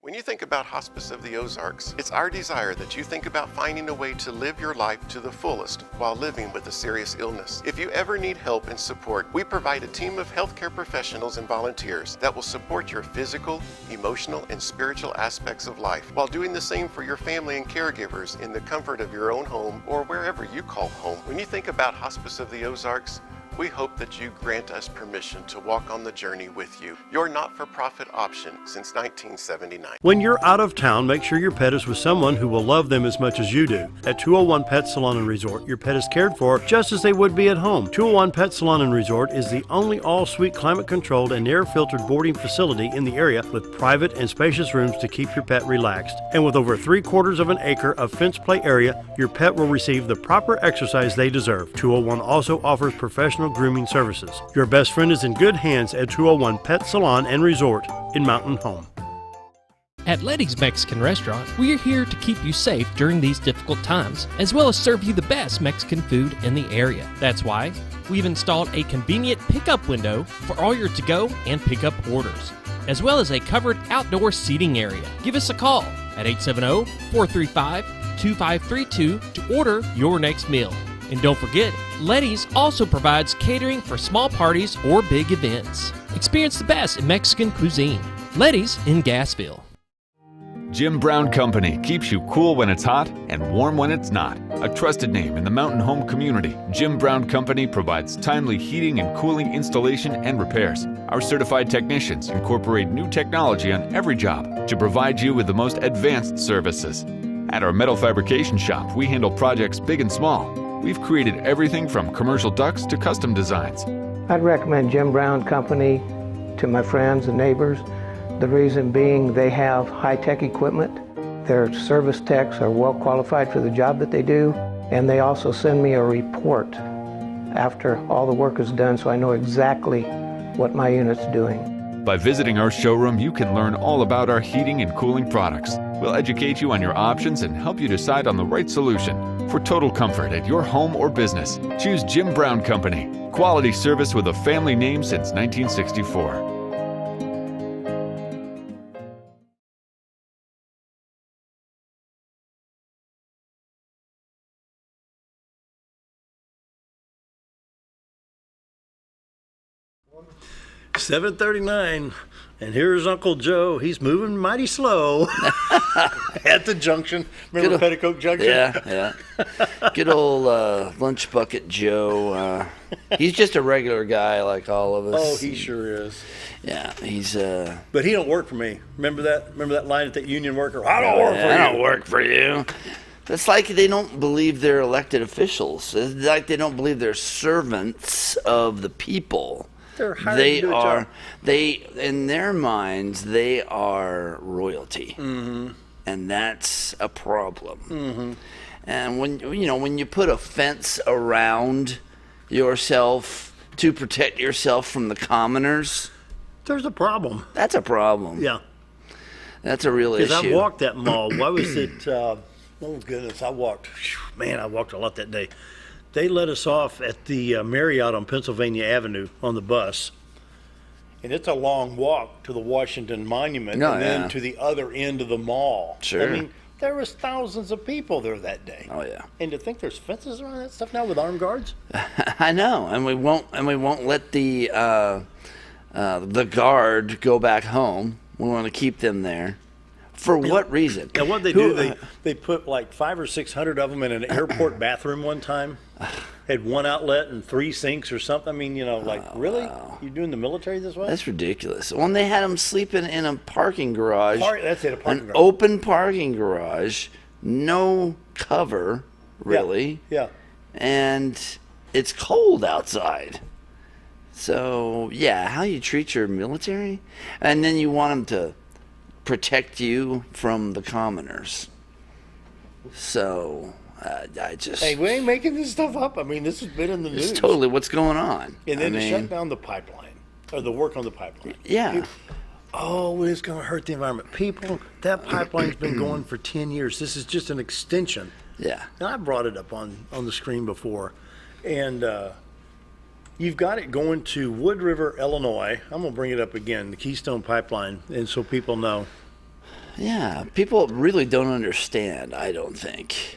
When you think about Hospice of the Ozarks, it's our desire that you think about finding a way to live your life to the fullest while living with a serious illness. If you ever need help and support, we provide a team of healthcare professionals and volunteers that will support your physical, emotional, and spiritual aspects of life while doing the same for your family and caregivers in the comfort of your own home or wherever you call home. When you think about Hospice of the Ozarks, we hope that you grant us permission to walk on the journey with you. Your not-for-profit option since 1979. When you're out of town, make sure your pet is with someone who will love them as much as you do. At 201 Pet Salon and Resort, your pet is cared for just as they would be at home. 201 Pet Salon and Resort is the only all-suite climate-controlled and air-filtered boarding facility in the area with private and spacious rooms to keep your pet relaxed. And with over 3/4 of an acre of fenced play area, your pet will receive the proper exercise they deserve. 201 also offers professional grooming services. Your best friend is in good hands at 201 Pet Salon and Resort in Mountain Home. At Letty's Mexican Restaurant, we are here to keep you safe during these difficult times, as well as serve you the best Mexican food in the area. That's why we've installed a convenient pickup window for all your to-go and pickup orders, as well as a covered outdoor seating area. Give us a call at 870-435-2532 to order your next meal. And don't forget, Letty's also provides catering for small parties or big events. Experience the best in Mexican cuisine. Letty's in Gassville. Jim Brown Company keeps you cool when it's hot and warm when it's not. A trusted name in the mountain home community, Jim Brown Company provides timely heating and cooling installation and repairs. Our certified technicians incorporate new technology on every job to provide you with the most advanced services. At our metal fabrication shop, we handle projects big and small. We've created everything from commercial ducts to custom designs. I'd recommend Jim Brown Company to my friends and neighbors. The reason being they have high-tech equipment. Their service techs are well qualified for the job that they do, and they also send me a report after all the work is done so I know exactly what my unit's doing. By visiting our showroom, you can learn all about our heating and cooling products. We'll educate you on your options and help you decide on the right solution. For total comfort at your home or business, choose Jim Brown Company. Quality service with a family name since 1964. $7:39, and here's Uncle Joe. He's moving mighty slow at the junction. Remember Petticoat Junction? Yeah. Good old lunch bucket Joe. He's just a regular guy like all of us. Oh, he sure is. Yeah, he's. But he don't work for me. Remember that? Remember that line at that union worker? I don't work for you. I don't work for you. It's like they don't believe they're elected officials. It's like they don't believe they're servants of the people. They're hired to do a job. In their minds, they are royalty. Mm-hmm. And that's a problem. Mm-hmm. And when you put a fence around yourself to protect yourself from the commoners, there's a problem. That's a problem. Yeah. That's a real issue. Because I walked that mall. Why was it? Oh goodness, I walked a lot that day. They let us off at the Marriott on Pennsylvania Avenue on the bus, and it's a long walk to the Washington Monument and then to the other end of the mall. Sure. I mean, there was thousands of people there that day. Oh yeah. And to think there's fences around that stuff now with armed guards. I know, and we won't let the guard go back home. We want to keep them there. For what reason? And what they do, they put like 500 or 600 of them in an airport bathroom one time. Had one outlet and 3 sinks or something. I mean, really? Wow. You're doing the military this way? That's ridiculous. When they had them sleeping in a parking garage. That's it, a parking garage. Open parking garage, no cover, really. Yeah. And it's cold outside. So, yeah, how you treat your military? And then you want them to protect you from the commoners. So, I just... Hey, we ain't making this stuff up. I mean, this has been in the news. It's totally what's going on. And then to shut down the pipeline, or the work on the pipeline. Yeah. It's going to hurt the environment. People, that pipeline's been going for 10 years. This is just an extension. Yeah. And I brought it up on the screen before. And you've got it going to Wood River, Illinois. I'm going to bring it up again, the Keystone Pipeline, and so people know. Yeah, people really don't understand, I don't think,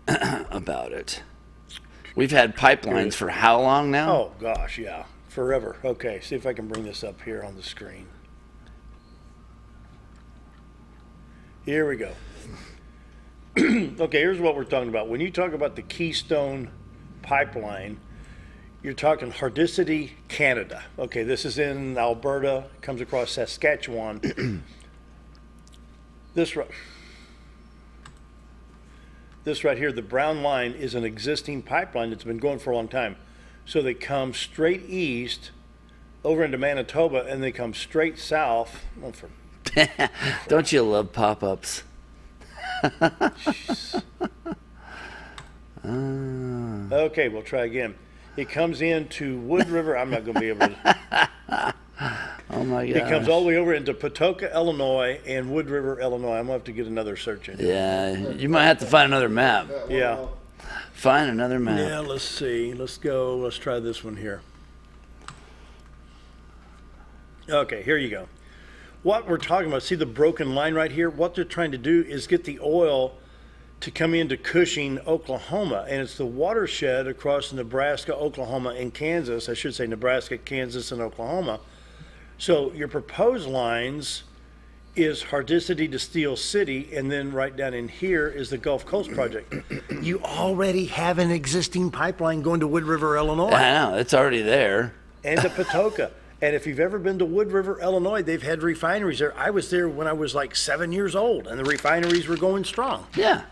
about it. We've had pipelines for how long now? Oh, gosh, yeah. Forever. Okay, see if I can bring this up here on the screen. Here we go. Okay, here's what we're talking about. When you talk about the Keystone Pipeline, you're talking Hardisty, Canada. Okay, this is in Alberta, comes across Saskatchewan. This right here, the brown line, is an existing pipeline that's been going for a long time. So they come straight east over into Manitoba, and they come straight south. Don't you love pop-ups? Okay, we'll try again. It comes into Wood River. I'm not going to be able to. Oh my gosh. It comes all the way over into Patoka, Illinois, and Wood River, Illinois. I'm going to have to get another search in. Yeah, you might have to find another map. Yeah. Find another map. Yeah, let's see. Let's go. Let's try this one here. Okay, here you go. What we're talking about, see the broken line right here? What they're trying to do is get the oil to come into Cushing, Oklahoma, and it's the watershed across Nebraska, Oklahoma, and Kansas. I should say Nebraska, Kansas, and Oklahoma. So your proposed lines is Hardisty to Steel City, and then right down in here is the Gulf Coast Project. You already have an existing pipeline going to Wood River, Illinois. I know, it's already there. And to Patoka. And if you've ever been to Wood River, Illinois, they've had refineries there. I was there when I was like 7 years old, and the refineries were going strong. Yeah.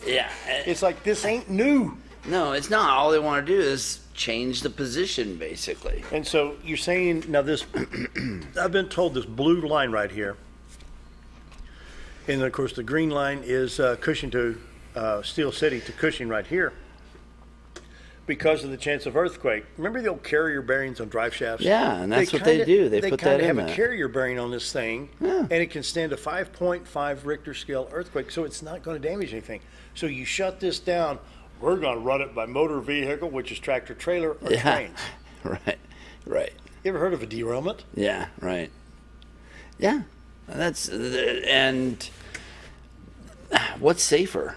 Yeah. It's like, this ain't new. No, it's not. All they want to do is change the position, basically. And so you're saying, now this, I've been told this blue line right here, and of course the green line is Cushing to Steel City to Cushing right here, because of the chance of earthquake. Remember the old carrier bearings on drive shafts? Yeah, and that's what they do. They put that in there. They have a carrier bearing on this thing, and it can stand a 5.5 Richter scale earthquake, so it's not going to damage anything. So you shut this down, we're going to run it by motor vehicle, which is tractor trailer or trains. Right. You ever heard of a derailment? Yeah, right. Yeah, and what's safer?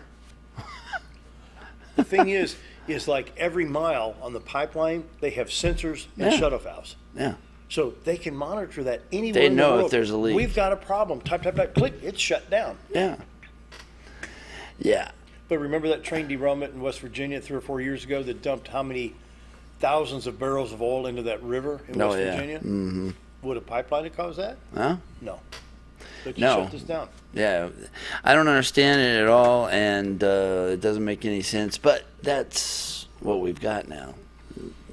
The thing is like every mile on the pipeline, they have sensors and shut-off valves. Yeah. So they can monitor that anywhere they in the world. They know if there's a leak. We've got a problem. Type, click, it's shut down. Yeah. Yeah. But remember that train derailment in West Virginia 3 or 4 years ago that dumped how many thousands of barrels of oil into that river in West Virginia? Mm-hmm. Would a pipeline have caused that? Huh? No. that you No. shut this down. Yeah, I don't understand it at all, and it doesn't make any sense. But that's what we've got now.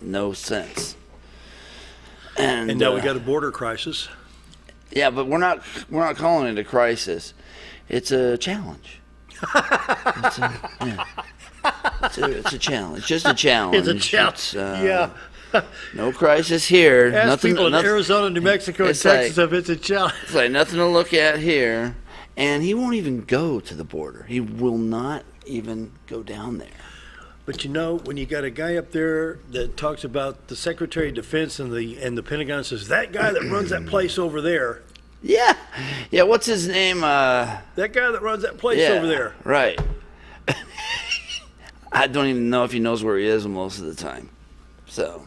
No sense. And now we got a border crisis. Yeah, but we're not calling it a crisis. It's a challenge. It's a challenge. Just a challenge. It's a challenge. Yeah. No crisis here. Ask people in Arizona, New Mexico, and Texas if it's a challenge. It's like nothing to look at here. And he won't even go to the border. He will not even go down there. But you know, when you got a guy up there that talks about the Secretary of Defense and the Pentagon says, that guy that runs that place over there. Yeah. Yeah, what's his name? That guy that runs that place over there. Right. I don't even know if he knows where he is most of the time. So,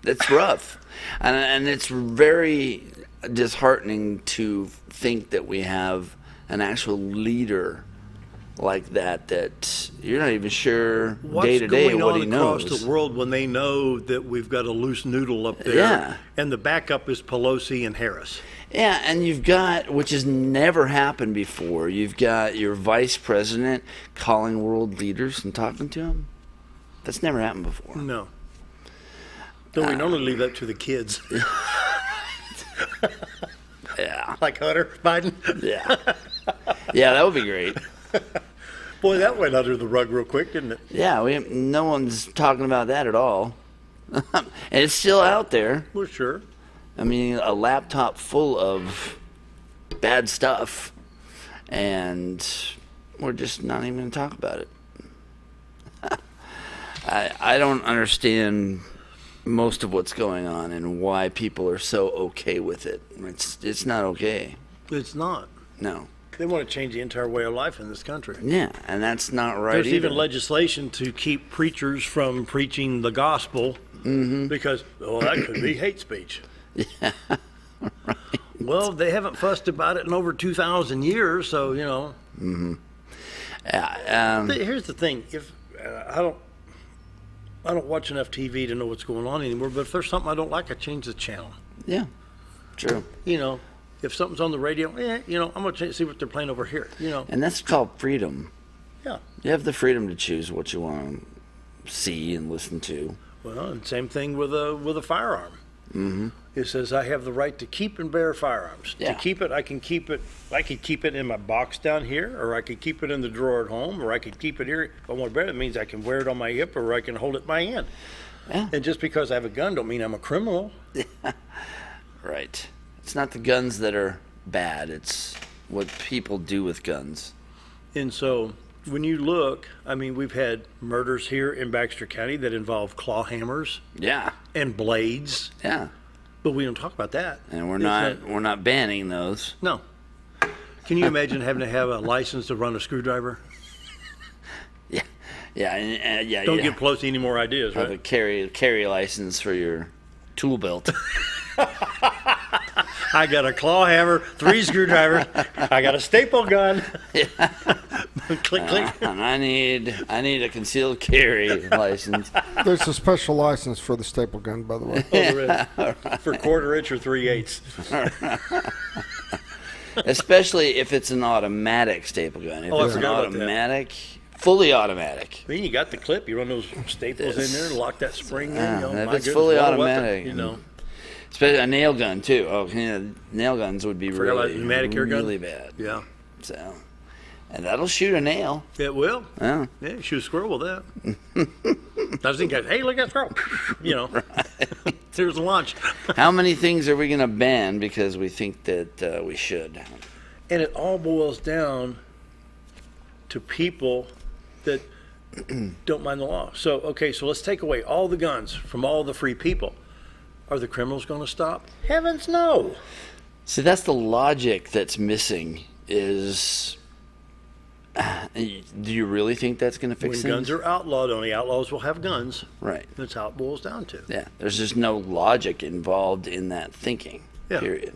it's rough. And it's very disheartening to think that we have an actual leader like that you're not even sure day to day what he knows. What's going on across the world when they know that we've got a loose noodle up there? Yeah. And the backup is Pelosi and Harris. Yeah, and you've got, which has never happened before, you've got your vice president calling world leaders and talking to them. That's never happened before. No. Don't we normally leave that to the kids? Yeah. Like Hunter Biden? Yeah. Yeah, that would be great. Boy, that went under the rug real quick, didn't it? Yeah, no one's talking about that at all. And it's still out there. Well, sure. I mean, a laptop full of bad stuff, and we're just not even going to talk about it. I don't understand most of what's going on and why people are so okay with it. It's not okay. It's not. No. They want to change the entire way of life in this country. Yeah, and that's not right. There's either. even legislation to keep preachers from preaching the gospel because, that could be hate speech. Yeah, right. Well, they haven't fussed about it in over 2,000 years, so, you know. Mm-hmm. Here's the thing. If I don't watch enough TV to know what's going on anymore, but if there's something I don't like, I change the channel. Yeah, true. You know, if something's on the radio, I'm going to see what they're playing over here, you know. And that's called freedom. Yeah. You have the freedom to choose what you want to see and listen to. Well, and same thing with a firearm. Mm-hmm. It says I have the right to keep and bear firearms. Yeah. To keep it, I can keep it. I could keep it in my box down here, or I could keep it in the drawer at home, or I could keep it here. If I want to bear it, it means I can wear it on my hip, or I can hold it in my hand. Yeah. And just because I have a gun don't mean I'm a criminal. Right. It's not the guns that are bad. It's what people do with guns. And so when you look, I mean, we've had murders here in Baxter County that involve claw hammers. Yeah. And blades. Yeah. But we don't talk about that. And we're not banning those. No. Can you imagine having to have a license to run a screwdriver? Yeah. Yeah. Yeah. Don't give Pelosi any more ideas, Have right? a carry license for your tool belt. I got a claw hammer, 3 screwdrivers. I got a staple gun. Yeah. Click, click. And I need a concealed carry license. There's a special license for the staple gun, by the way. Oh, there is. Right. For 1/4 inch or 3/8. Especially if it's an automatic staple gun. If it's an automatic, fully automatic. I mean, you got the clip. You run those staples in there and lock that spring in. Yeah, You know, if my it's goodness, fully what a automatic, weapon, you know. Especially a nail gun too. Oh, yeah, nail guns would be Forgot about really, pneumatic air gun? really bad. Yeah. So, and that'll shoot a nail. It will. Yeah. Yeah, shoot a squirrel with that. I was thinking, hey, look at that squirrel. You know, Right. There's a launch. How many things are we going to ban because we think that we should? And it all boils down to people that don't mind the law. So, okay, so let's take away all the guns from all the free people. Are the criminals going to stop? Heavens no. See, that's the logic that's missing is, do you really think that's going to fix When things? guns are outlawed, only outlaws will have guns. Right. That's how it boils down to. Yeah, there's just no logic involved in that thinking, Yeah. period.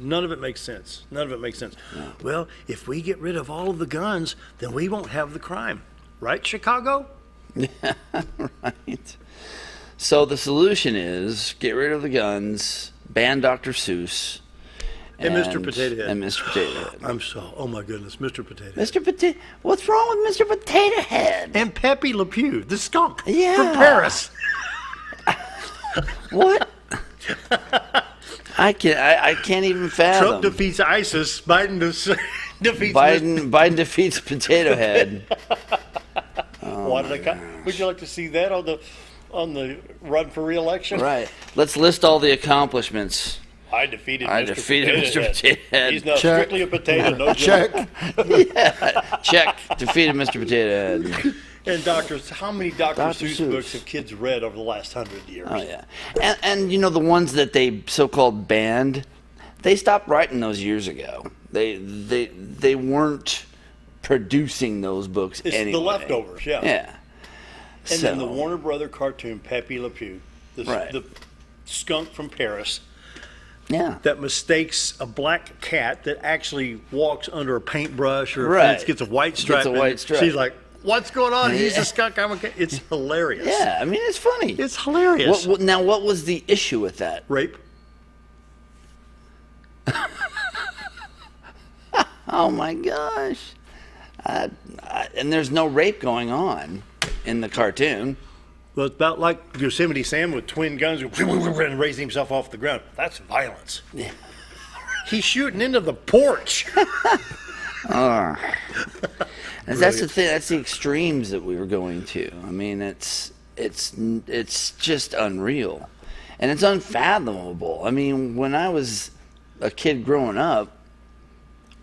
None of it makes sense. None of it makes sense. No. Well, if we get rid of all of the guns, then we won't have the crime. Right, Chicago? Yeah, right. So the solution is get rid of the guns, ban Dr. Seuss, And Mr. Potato Head. And Mr. Potato Head. Oh my goodness, Mr. Potato Head. Mr. Potato, what's wrong with Mr. Potato Head? And Pepe Le Pew, the skunk from Paris. What? I can't even fathom. Trump defeats ISIS. Biden defeats Biden defeats Potato Head. Would you like to see that on the run for re-election? Right. Let's list all the accomplishments. I defeated Mr. Potato Head. He's now Check. strictly a potato. No Check. Check. Defeated Mr. Potato Head. And how many Dr. Seuss books have kids read over the last 100 years? Oh yeah, and the ones that they so-called banned, they stopped writing those years ago. They weren't producing those books anyway. The leftovers, yeah. Yeah. And then the Warner Brother cartoon Pepe Le Pew, the skunk from Paris. Yeah. That mistakes a black cat that actually walks under a paintbrush or a fence, gets a white stripe. She's like, "What's going on? He's a skunk. I'm a cat." It's hilarious. Yeah, I mean, it's funny. It's hilarious. Now, what was the issue with that? Rape. Oh my gosh. And there's no rape going on in the cartoon. Well, it's about like Yosemite Sam with twin guns and raising himself off the ground. That's violence. Yeah. He's shooting into the porch. And that's the thing. That's the extremes that we were going to. I mean, it's just unreal, and it's unfathomable. I mean, when I was a kid growing up,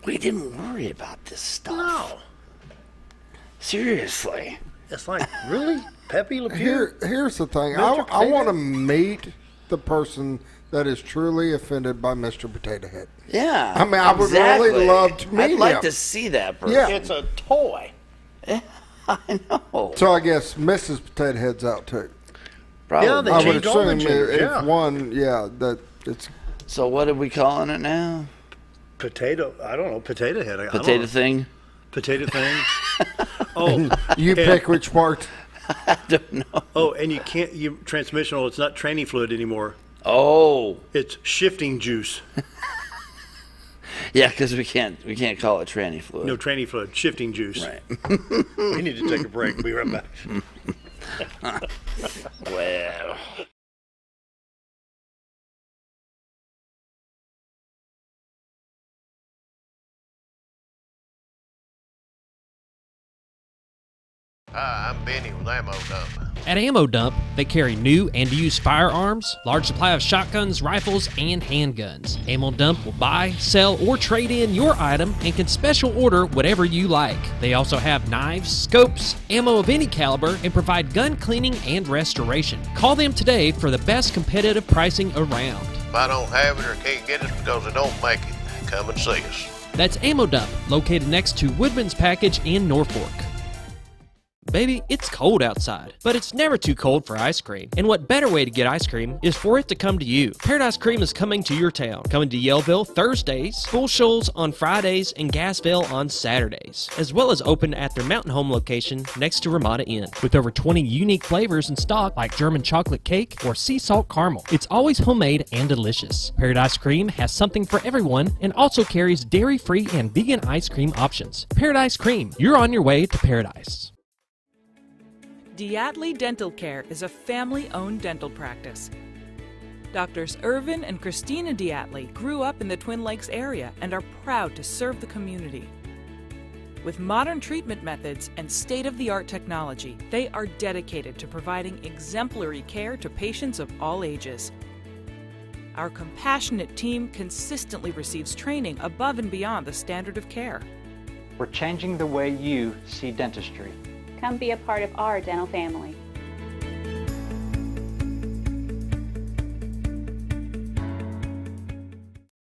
we didn't worry about this stuff. No. Seriously. It's like, really? Pepe Le Pew? Here's the thing. I want to meet the person that is truly offended by Mr. Potato Head. Yeah. I mean, I would really love to meet him. I'd like to see that person. Yeah. It's a toy. Yeah, I know. So I guess Mrs. Potato Head's out too. Probably. Yeah, they I would changed all the assume genders, if one, that it's. So what are we calling it now? Potato. I don't know. Potato Head. Potato thing? Potato thing. Oh. You pick which part. I don't know. Oh, and you can't, transmissional, it's not tranny fluid anymore. Oh. It's shifting juice. Yeah, because we can't call it tranny fluid. No, tranny fluid, shifting juice. Right. We need to take a break. We'll be right back. Well. Hi, I'm Benny with Ammo Dump. At Ammo Dump, they carry new and used firearms, large supply of shotguns, rifles, and handguns. Ammo Dump will buy, sell, or trade in your item and can special order whatever you like. They also have knives, scopes, ammo of any caliber, and provide gun cleaning and restoration. Call them today for the best competitive pricing around. If I don't have it or can't get it because I don't make it, come and see us. That's Ammo Dump, located next to Woodman's Package in Norfolk. Baby, it's cold outside, but it's never too cold for ice cream. And what better way to get ice cream is for it to come to you. Paradise Cream is coming to your town. Coming to Yellville Thursdays, Full Shoals on Fridays, and Gassville on Saturdays, as well as open at their Mountain Home location next to Ramada Inn. With over 20 unique flavors in stock like German chocolate cake or sea salt caramel. It's always homemade and delicious. Paradise Cream has something for everyone and also carries dairy-free and vegan ice cream options. Paradise Cream, you're on your way to paradise. Diatley Dental Care is a family-owned dental practice. Doctors Irvin and Christina Diatley grew up in the Twin Lakes area and are proud to serve the community. With modern treatment methods and state-of-the-art technology, they are dedicated to providing exemplary care to patients of all ages. Our compassionate team consistently receives training above and beyond the standard of care. We're changing the way you see dentistry. Come be a part of our dental family.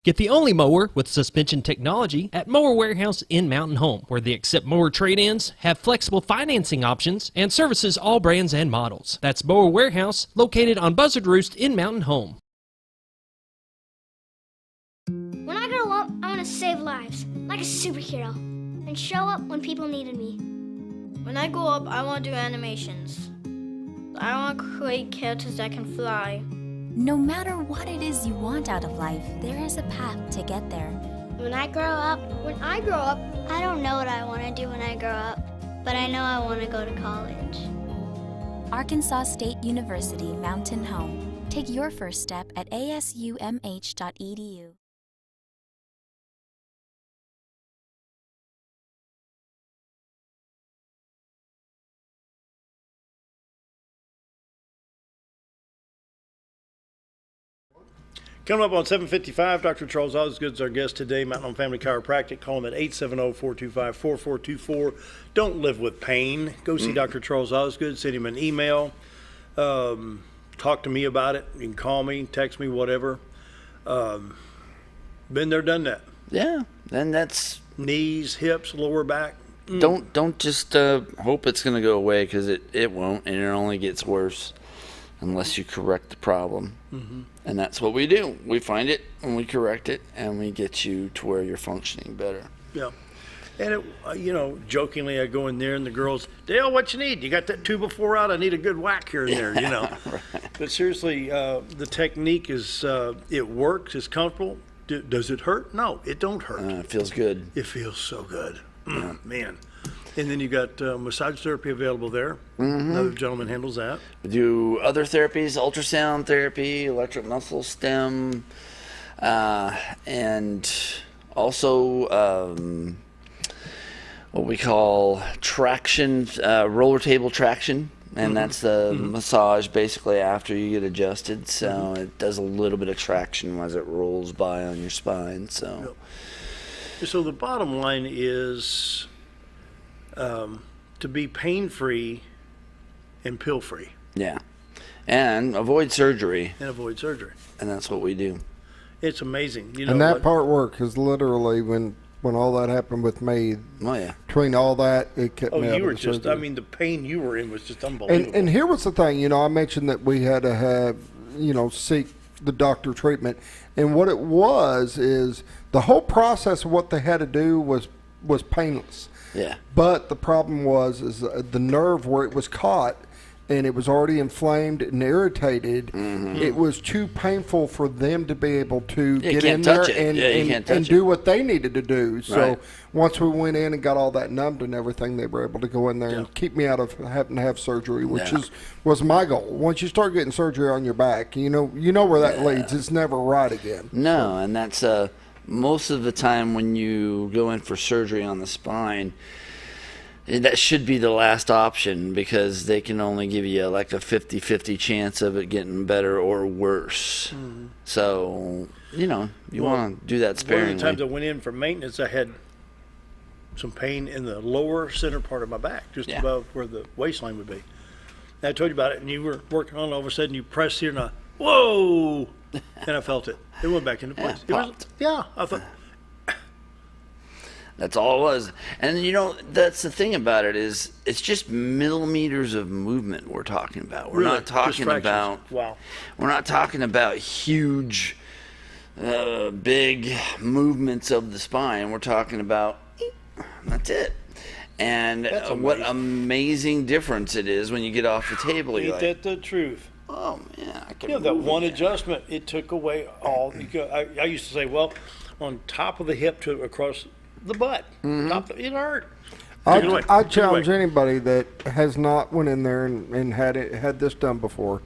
Get the only mower with suspension technology at Mower Warehouse in Mountain Home, where they accept mower trade-ins, have flexible financing options, and services all brands and models. That's Mower Warehouse, located on Buzzard Roost in Mountain Home. When I grow up, I want to save lives, like a superhero, and show up when people needed me. When I grow up, I want to do animations. I want to create characters that can fly. No matter what it is you want out of life, there is a path to get there. When I grow up, I don't know what I want to do when I grow up, but I know I want to go to college. Arkansas State University Mountain Home. Take your first step at asumh.edu. Coming up on 7:55, Dr. Charles Osgood is our guest today, Mountain Home Family Chiropractic. Call him at 870-425-4424. Don't live with pain. Go see Dr. Charles Osgood. Send him an email. Talk to me about it. You can call me, text me, whatever. Been there, done that. Yeah, and that's knees, hips, lower back. Don't just hope it's going to go away, because it won't, and it only gets worse unless you correct the problem. Mm-hmm. And that's what we do. We find it and we correct it, and we get you to where you're functioning better. Yeah. And, jokingly, I go in there and the girls, Dale, what you need? You got that 2x4 out? I need a good whack here and there, Right. But seriously, the technique is, it works, it's comfortable. Does it hurt? No, it don't hurt. It feels good. It feels so good. Man. And then you got massage therapy available there. Mm-hmm. Another gentleman handles that. We do other therapies, ultrasound therapy, electric muscle stem, and also what we call traction, roller table traction. And that's the massage basically after you get adjusted. So it does a little bit of traction as it rolls by on your spine. So the bottom line is to be pain-free and pill-free. Yeah. And avoid surgery. And that's what we do. It's amazing. And that part work is literally when all that happened with me. Oh, yeah. Between all that, it kept me out you were of the just, surgery. the pain you were in was just unbelievable. And here was the thing, I mentioned that we had to have, seek the doctor treatment. And what it was is the whole process of what they had to do was painless. Yeah. But the problem was the nerve where it was caught, and it was already inflamed and irritated. Mm-hmm. It was too painful for them to be able to get in touch there it. and do what they needed to do. So Right. once we went in and got all that numbed and everything, they were able to go in there and keep me out of having to have surgery, which was my goal. Once you start getting surgery on your back, you know where that leads. It's never right again. No, and that's most of the time when you go in for surgery on the spine, that should be the last option, because they can only give you like a 50-50 chance of it getting better or worse. Mm-hmm. So, you want to do that sparingly. One of the times I went in for maintenance, I had some pain in the lower center part of my back, just above where the waistline would be. And I told you about it, and you were working on it, all of a sudden you pressed here, and whoa! And I felt it. It went back into place. I thought... That's all it was. And that's the thing about it, is it's just millimeters of movement we're talking about. We're not talking about We're not talking about huge big movements of the spine. We're talking about that's it. And what amazing difference it is when you get off the table. Ain't that the truth? Oh man, I can that one adjustment, it took away all. I used to say, on top of the hip to across the butt, it hurt. I challenge anybody that has not went in there and had this done before.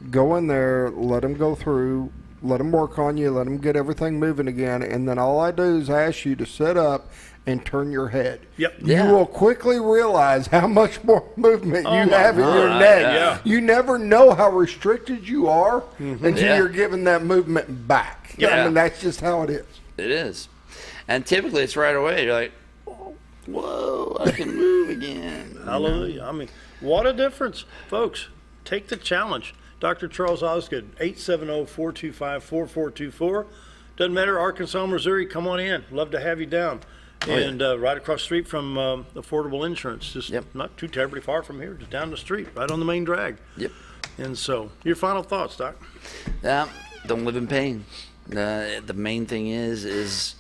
Go in there, let them go through, let them work on you, let them get everything moving again, and then all I do is ask you to sit up and turn your head. Yep. You will quickly realize how much more movement you have in your neck. Yeah. You never know how restricted you are until you're given that movement back. Yeah. I mean, that's just how it is. It is. And typically it's right away. You're like, whoa, I can move again. Hallelujah. I mean, what a difference. Folks, take the challenge. Dr. Charles Osgood, 870-425-4424. Doesn't matter, Arkansas, Missouri, come on in. Love to have you down. And right across the street from Affordable Insurance, just not too terribly far from here, just down the street, right on the main drag. Yep. And so, your final thoughts, Doc? Yeah, don't live in pain. The main thing is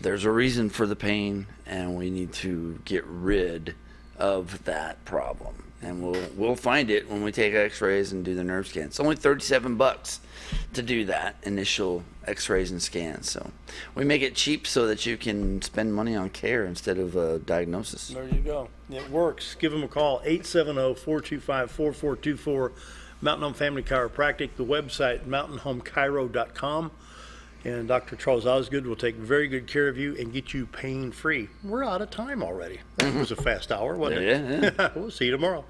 there's a reason for the pain, and we need to get rid of that problem. and we'll find it when we take x-rays and do the nerve scans. It's only $37 to do that initial x-rays and scans. So we make it cheap so that you can spend money on care instead of diagnosis. There you go. It works. Give them a call, 870-425-4424, Mountain Home Family Chiropractic, the website, mountainhomechiro.com. And Dr. Charles Osgood will take very good care of you and get you pain-free. We're out of time already. That was a fast hour, wasn't it? Yeah. We'll see you tomorrow.